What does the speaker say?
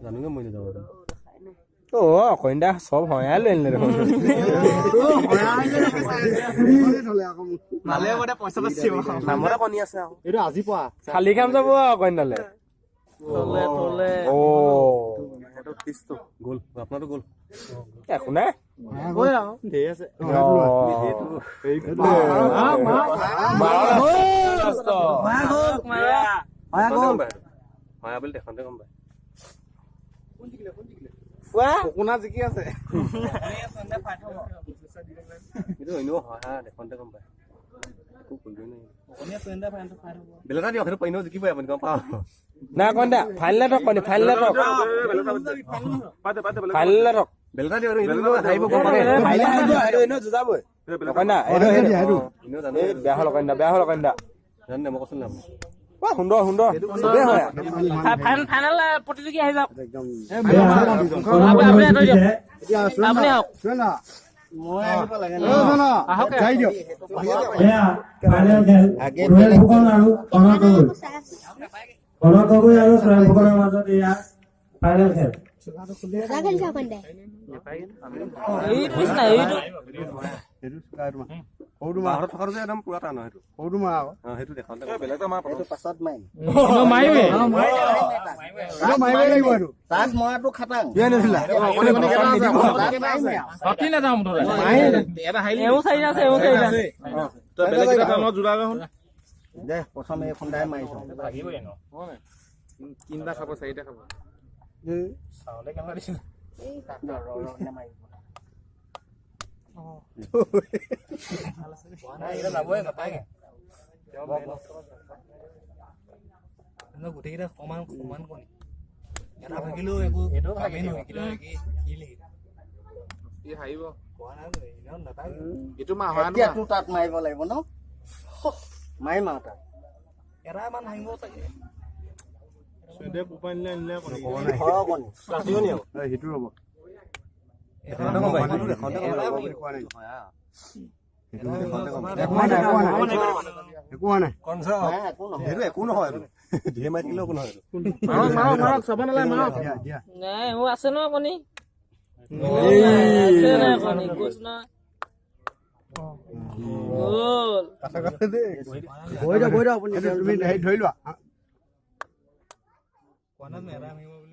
জানোগে মই যাব ও কইন্দা সব হয়া লইলে দেখোন নালে মতে পইচা পাছিব নামৰা কনি আছে আকৌ এইটো আজি পোৱা খালি কাম যাব কইন্দালে থলে ও এটা টিস্টো গোল আপনারও গোল একো নাই কই আও ধেই আছে মায়া বলি দেখতে কম পাই কোনা জিকি আছে কিন্তু এনেও হয় দেখতে কম পাই বেলেগা দিয়ক সেইটো পাইনো জিকি পাই আপুনি গম পাওঁ না কইন্দা ফাইনাল ৰক কইনি ফাইনাল ৰক ফাইনাল ৰক বেলেগা দিয়ক সেইটো হাইব গম পাই হেৰু এনো যুজাবই কইন্দা হেৰু এনেও জানো বেয়া হল কইন্দা জানে মই কৈছিলাম সুন্দৰ চবেই হয় ফাইনাল প্ৰতিযোগী আহি যাওক একদম আপুনি আঁতৰি দিয়ক আপুনি আহক মই আহিব লাগে ন আহক যাই দিয়ক ফাইনেল খেল ৰোহেল ফুকন আৰু কনক গগৈ আৰু সোহেল ফুকনৰ মাজত এয়া ফাইনেল খেল এই পিছনা এইটো সেইটো স্কাইৰ মা সৰুটো মা বাহিৰত থকাৰ যে একদম পুৰা টান সেইটো সৰুটো মা আকৌ সেইটো দেখতে বেলেগটা মা এইটো পাছত মাই মাৰিবি এইটো মাৰিবই লাগিব এইটো তাক মৰাটো খাটাং কিয় নাছিলা সতি নাযাওঁ মুঠতে এও চাৰি আছে তই বেলেগ কিটা টাইমত জোৰা গৈ দে প্ৰথম এই খুন্দাই মাৰিছো তিনটা খাব চাৰিটা খাব চাউলে কেনেকুৱা দিছিল গোটেইকেইটা সমান সমান কণি এটা ভাগিলেও একো কামেই নহয় এইটো মা এতিয়া তোৰ তাত মাৰিব লাগিব ন মাৰিম আৰু তাত এটা ইমান ভাঙিব চাগে সেইটো হ'ব একো হোৱা নাই সেইটো একো নহয় ধেৰ মাৰি দিলেও একো নহয় মাৰক চাব নালাগে মাৰক দিয়া নাই মোৰ আছে ন কণী আছে নাই কণী কৈছ না গ'ল গৈ দিয়ক আপুনি তুমি ধৰি লোৱা কোৱা নাই